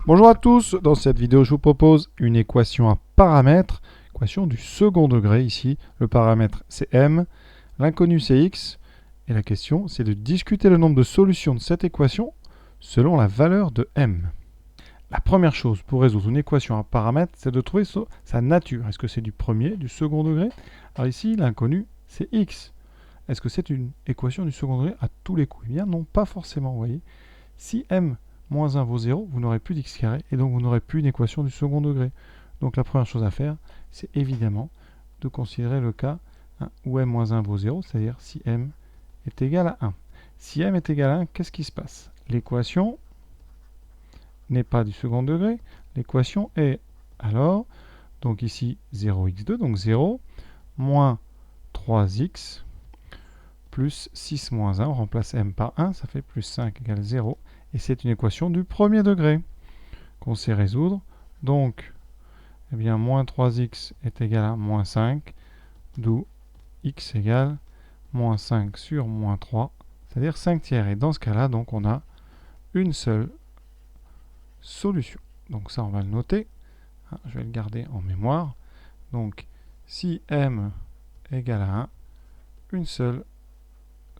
Bonjour à tous, dans cette vidéo je vous propose une équation à paramètres, équation du second degré ici. Le paramètre c'est m, l'inconnu c'est x, et la question c'est de discuter le nombre de solutions de cette équation selon la valeur de m. La première chose pour résoudre une équation à paramètres, c'est de trouver sa nature. Est-ce que c'est du premier, du second degré? Alors ici, l'inconnu c'est x. Est-ce que c'est une équation du second degré à tous les coups? Eh bien non, pas forcément, vous voyez. Si m moins 1 vaut 0, vous n'aurez plus d'x carré, et donc vous n'aurez plus une équation du second degré. Donc la première chose à faire, c'est évidemment de considérer le cas où m moins 1 vaut 0, c'est-à-dire si m est égal à 1. Si m est égal à 1, qu'est-ce qui se passe? L'équation n'est pas du second degré, l'équation est alors, donc ici 0x2, donc 0, moins 3x, plus 6 moins 1, on remplace m par 1, ça fait plus 5 égale 0. Et c'est une équation du premier degré qu'on sait résoudre. Donc, eh bien, moins 3x est égal à moins 5, d'où x égale moins 5 sur moins 3, c'est-à-dire 5 tiers. Et dans ce cas-là, donc, on a une seule solution. Donc ça, on va le noter. Je vais le garder en mémoire. Donc, si m égale à 1, une seule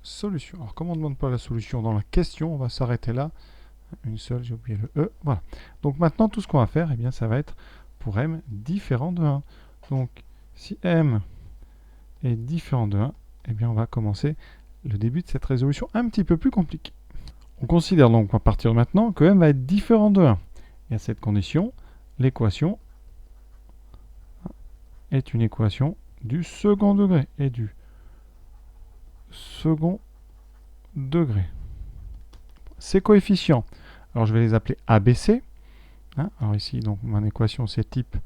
solution. Alors, comme on ne demande pas la solution dans la question, on va s'arrêter là. Une seule, j'ai oublié le E. Voilà. Donc maintenant, tout ce qu'on va faire, eh bien, ça va être pour m différent de 1. Donc, si m est différent de 1, eh bien, on va commencer le début de cette résolution un petit peu plus compliquée. On considère donc à partir de maintenant que m va être différent de 1. Et à cette condition, l'équation est une équation du second degré et du second degré. Ces coefficients, alors je vais les appeler ABC. Alors ici, donc mon équation c'est type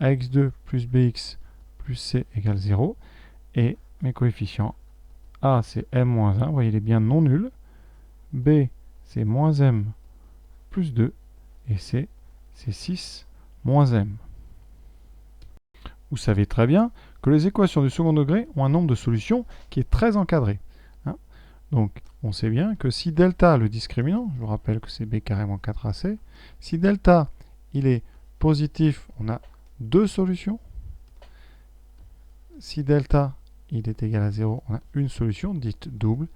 ax2 plus bx plus c égale 0. Et mes coefficients, a c'est m-1, vous voyez il est bien non nul. B c'est moins m plus 2. Et c c'est 6 moins m. Vous savez très bien que les équations du second degré ont un nombre de solutions qui est très encadré. Donc, on sait bien que si delta, le discriminant, je vous rappelle que c'est b carré moins 4ac, si delta, il est positif, on a deux solutions. Si delta, il est égal à 0, on a une solution, dite double.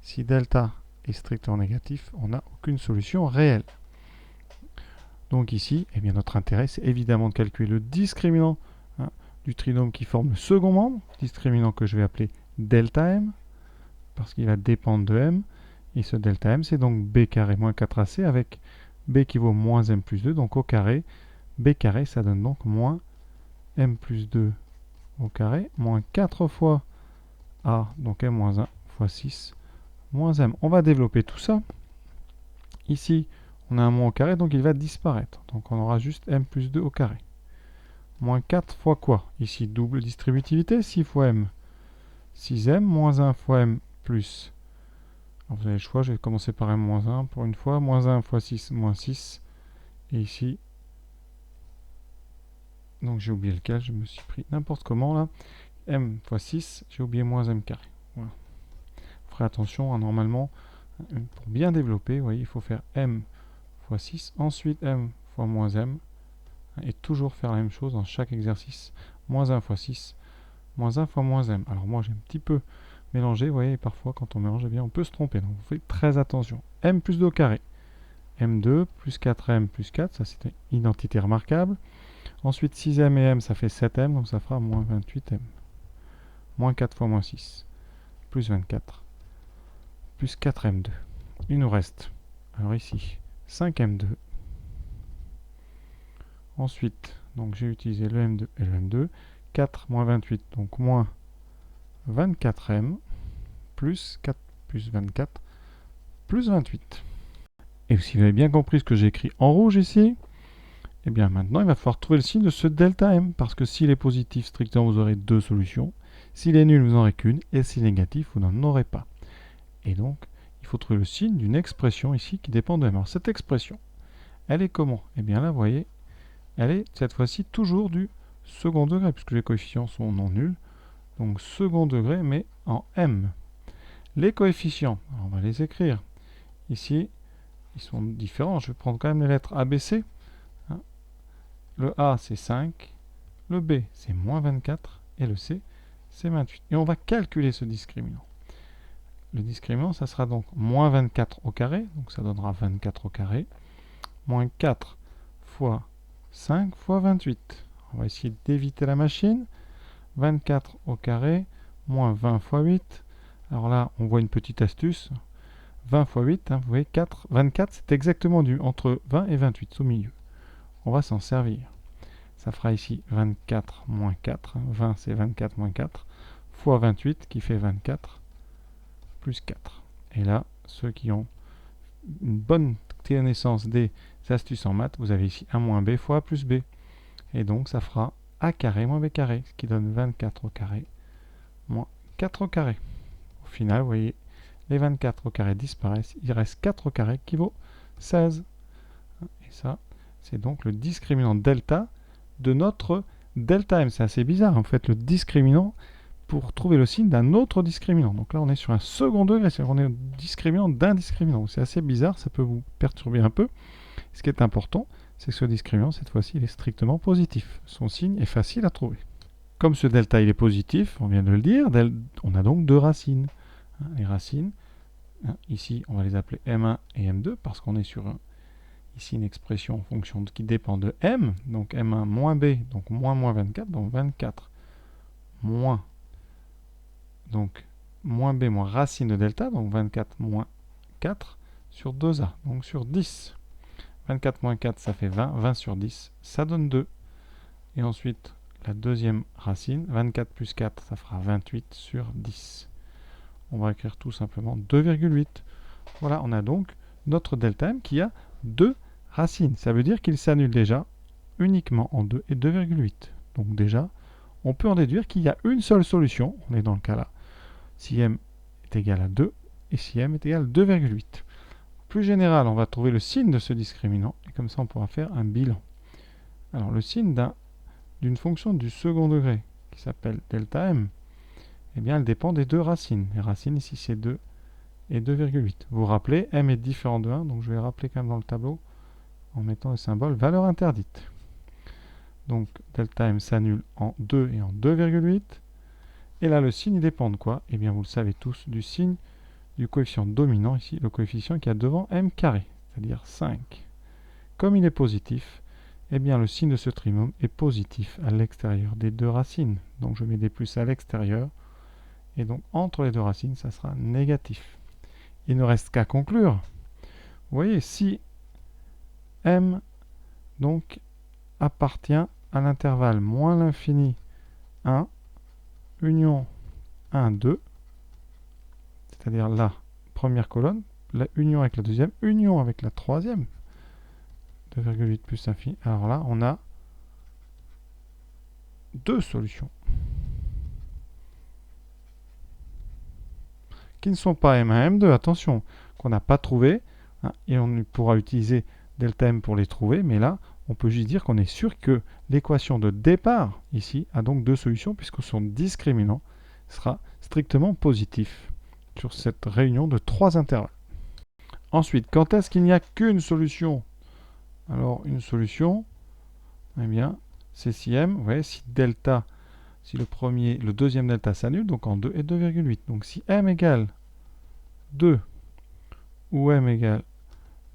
Si delta est strictement négatif, on n'a aucune solution réelle. Donc ici, eh bien, notre intérêt, c'est évidemment de calculer le discriminant du trinôme qui forme le second membre, discriminant que je vais appeler delta m, parce qu'il va dépendre de m, et ce delta m, c'est donc b carré moins 4ac avec b qui vaut moins m plus 2, donc au carré, b carré, ça donne donc moins m plus 2 au carré, moins 4 fois a, donc m moins 1 fois 6, moins m. On va développer tout ça. Ici, on a un moins au carré, donc il va disparaître. Donc on aura juste m plus 2 au carré. Moins 4 fois quoi? Ici, double distributivité, 6 fois m, 6m, moins 1 fois m plus. Alors vous avez le choix, je vais commencer par m-1 pour une fois. Moins 1 fois 6, moins 6. Et ici, donc j'ai oublié lequel, je me suis pris n'importe comment là. M fois 6, j'ai oublié moins m carré. Voilà. Vous ferez attention, normalement, pour bien développer, vous voyez, il faut faire m fois 6, ensuite m fois moins m, et toujours faire la même chose dans chaque exercice. Moins 1 fois 6, moins 1 fois moins m. Alors moi j'ai un petit peu mélanger, vous voyez, parfois quand on mélange, eh bien, on peut se tromper, donc vous faites très attention. M plus 2 au carré, M2 plus 4M plus 4, ça c'est une identité remarquable. Ensuite 6M et M, ça fait 7M, donc ça fera moins 28M. Moins 4 fois moins 6, plus 24, plus 4M2. Il nous reste, alors ici, 5M2. Ensuite, donc j'ai utilisé le M2 et le M2. 4 moins 28, donc moins 24M. Plus 4 plus 24 plus 28. Et si vous avez bien compris ce que j'ai écrit en rouge ici, eh bien maintenant il va falloir trouver le signe de ce delta m, parce que s'il est positif, strictement vous aurez deux solutions, s'il est nul, vous n'en aurez qu'une, et s'il est négatif, vous n'en aurez pas. Et donc, il faut trouver le signe d'une expression ici qui dépend de m. Alors cette expression, elle est comment? Eh bien là, vous voyez, elle est cette fois-ci toujours du second degré, puisque les coefficients sont non nuls, donc second degré, mais en m. Les coefficients, on va les écrire. Ici, ils sont différents. Je vais prendre quand même les lettres A, B, C. Hein. Le A, c'est 5. Le B, c'est moins 24. Et le C, c'est 28. Et on va calculer ce discriminant. Le discriminant, ça sera donc moins 24 au carré. Donc ça donnera 24 au carré. Moins 4 fois 5 fois 28. On va essayer d'éviter la machine. 24 au carré, moins 20 fois 8. Alors là, on voit une petite astuce. 20 fois 8, hein, vous voyez, 4, 24, c'est exactement entre 20 et 28, au milieu. On va s'en servir. Ça fera ici 24 moins 4. 20, c'est 24 moins 4, fois 28, qui fait 24, plus 4. Et là, ceux qui ont une bonne connaissance des astuces en maths, vous avez ici a moins b fois a plus b. Et donc, ça fera a carré moins b carré, ce qui donne 24 au carré moins 4 au carré. Au final, vous voyez, les 24 au carré disparaissent, il reste 4 au carré qui vaut 16. Et ça, c'est donc le discriminant delta de notre delta m. C'est assez bizarre, en fait, le discriminant pour trouver le signe d'un autre discriminant. Donc là, on est sur un second degré, c'est-à-dire qu'on est au discriminant d'un discriminant. C'est assez bizarre, ça peut vous perturber un peu. Ce qui est important, c'est que ce discriminant, cette fois-ci, il est strictement positif. Son signe est facile à trouver. Comme ce delta, il est positif, on vient de le dire, on a donc deux racines. Les racines, ici, on va les appeler M1 et M2, parce qu'on est sur ici une expression en fonction qui dépend de M, donc M1 moins B, donc moins 24, donc 24 moins, donc moins B moins racine de delta, donc 24 moins 4 sur 2A, donc sur 10. 24 moins 4, ça fait 20, 20 sur 10, ça donne 2. Et ensuite, la deuxième racine, 24 plus 4, ça fera 28 sur 10. On va écrire tout simplement 2,8. Voilà, on a donc notre delta m qui a deux racines. Ça veut dire qu'il s'annule déjà uniquement en 2 et 2,8. Donc déjà, on peut en déduire qu'il y a une seule solution. On est dans le cas là. Si m est égal à 2 et si m est égal à 2,8. Plus général, on va trouver le signe de ce discriminant. Et comme ça, on pourra faire un bilan. Alors, le signe d'une fonction du second degré qui s'appelle delta m, eh bien, elle dépend des deux racines. Les racines, ici, c'est 2 et 2,8. Vous vous rappelez, m est différent de 1, donc je vais rappeler quand même dans le tableau en mettant le symbole valeur interdite. Donc, delta m s'annule en 2 et en 2,8. Et là, le signe dépend de quoi? Eh bien, vous le savez tous, du signe du coefficient dominant, ici, le coefficient qui a devant m carré, c'est-à-dire 5. Comme il est positif, eh bien, le signe de ce trinôme est positif à l'extérieur des deux racines. Donc, je mets des plus à l'extérieur. Et donc, entre les deux racines, ça sera négatif. Il ne reste qu'à conclure. Vous voyez, si m donc appartient à l'intervalle moins l'infini 1, union 1, 2, c'est-à-dire la première colonne, la union avec la deuxième, union avec la troisième, 2,8 plus infini. Alors là, on a deux solutions qui ne sont pas M1, M2, attention, qu'on n'a pas trouvé, hein, et on pourra utiliser delta M pour les trouver, mais là, on peut juste dire qu'on est sûr que l'équation de départ, ici, a donc deux solutions, puisque son discriminant sera strictement positif sur cette réunion de trois intervalles. Ensuite, quand est-ce qu'il n'y a qu'une solution? Alors, une solution, eh bien, c'est si M, vous voyez, si delta, si le deuxième delta s'annule, donc en 2 et 2,8. Donc si M égale 2 ou M égale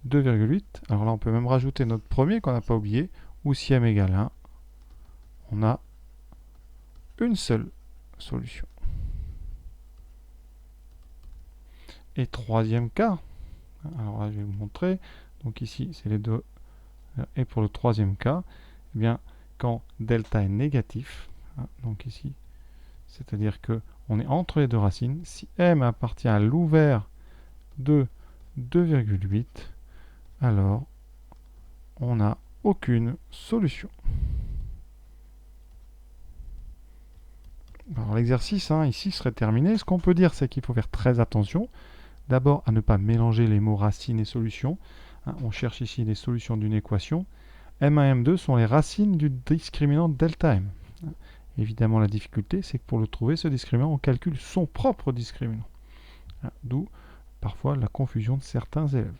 2,8, alors là on peut même rajouter notre premier qu'on n'a pas oublié, ou si M égale 1, on a une seule solution. Et troisième cas, alors là je vais vous montrer, donc ici c'est les deux, et pour le troisième cas, eh bien quand delta est négatif, donc ici, c'est-à-dire que on est entre les deux racines, si M appartient à l'ouvert de 2,8, alors on n'a aucune solution. Alors l'exercice ici serait terminé. Ce qu'on peut dire, c'est qu'il faut faire très attention. D'abord à ne pas mélanger les mots racines et solutions. On cherche ici les solutions d'une équation. M1 et M2 sont les racines du discriminant delta M. Évidemment, la difficulté, c'est que pour le trouver, ce discriminant, on calcule son propre discriminant. D'où parfois la confusion de certains élèves.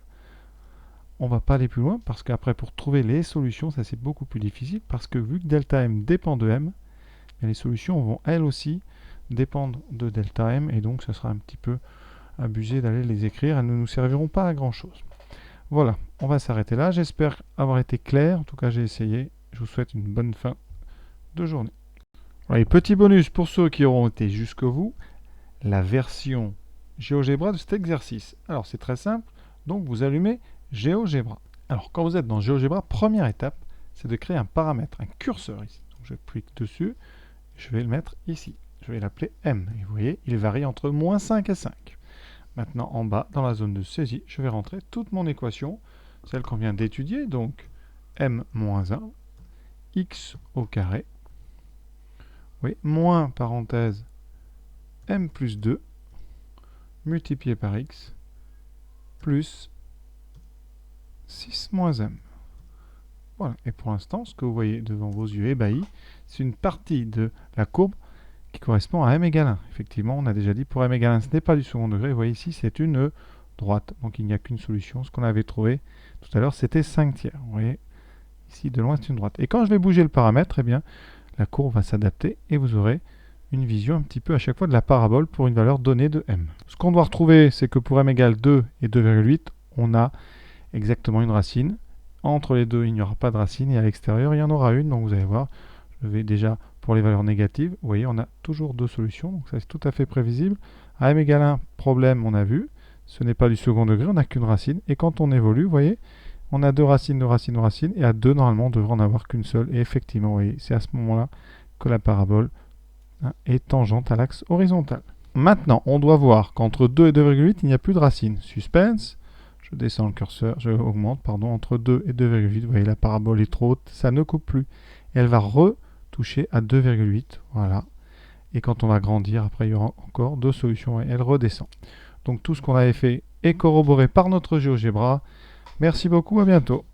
on ne va pas aller plus loin parce qu'après, pour trouver les solutions, ça c'est beaucoup plus difficile parce que vu que delta m dépend de m, les solutions vont elles aussi dépendre de delta m et donc ce sera un petit peu abusé d'aller les écrire. Elles ne nous serviront pas à grand chose. Voilà, on va s'arrêter là. J'espère avoir été clair. En tout cas, j'ai essayé. Je vous souhaite une bonne fin de journée. Voilà, et petit bonus pour ceux qui auront été jusqu'au bout, la version GeoGebra de cet exercice. Alors, c'est très simple. Donc, vous allumez GeoGebra. Alors, quand vous êtes dans GeoGebra, première étape, c'est de créer un paramètre, un curseur ici. Donc, je clique dessus. Je vais le mettre ici. Je vais l'appeler M. Et vous voyez, il varie entre -5 et 5. Maintenant, en bas, dans la zone de saisie, je vais rentrer toute mon équation, celle qu'on vient d'étudier, donc m-1, x au carré, oui, moins parenthèse m plus 2, multiplié par x, plus 6 moins m. Voilà, et pour l'instant, ce que vous voyez devant vos yeux ébahis, c'est une partie de la courbe qui correspond à m égale 1. Effectivement, on a déjà dit pour m égale 1, ce n'est pas du second degré. Vous voyez ici, c'est une droite. Donc il n'y a qu'une solution. Ce qu'on avait trouvé tout à l'heure, c'était 5 tiers. Vous voyez, ici, de loin, c'est une droite. Et quand je vais bouger le paramètre, eh bien, la courbe va s'adapter et vous aurez une vision un petit peu à chaque fois de la parabole pour une valeur donnée de m. Ce qu'on doit retrouver, c'est que pour m égale 2 et 2,8, on a exactement une racine. Entre les deux, il n'y aura pas de racine et à l'extérieur, il y en aura une. Donc vous allez voir, je vais déjà... Pour les valeurs négatives, vous voyez, on a toujours deux solutions, donc ça c'est tout à fait prévisible. À m égale 1, problème, on a vu, ce n'est pas du second degré, on n'a qu'une racine. Et quand on évolue, vous voyez, on a deux racines, deux racines, deux racines, et à 2, normalement, on devrait en avoir qu'une seule. Et effectivement, vous voyez, c'est à ce moment-là que la parabole est tangente à l'axe horizontal. Maintenant, on doit voir qu'entre 2 et 2,8, il n'y a plus de racine. Suspense, je descends le curseur, je augmente, pardon, entre 2 et 2,8, vous voyez, la parabole est trop haute, ça ne coupe plus. Et elle va toucher à 2,8, voilà. Et quand on va grandir, après il y aura encore deux solutions et elle redescend. Donc tout ce qu'on avait fait est corroboré par notre GeoGebra. Merci beaucoup, à bientôt.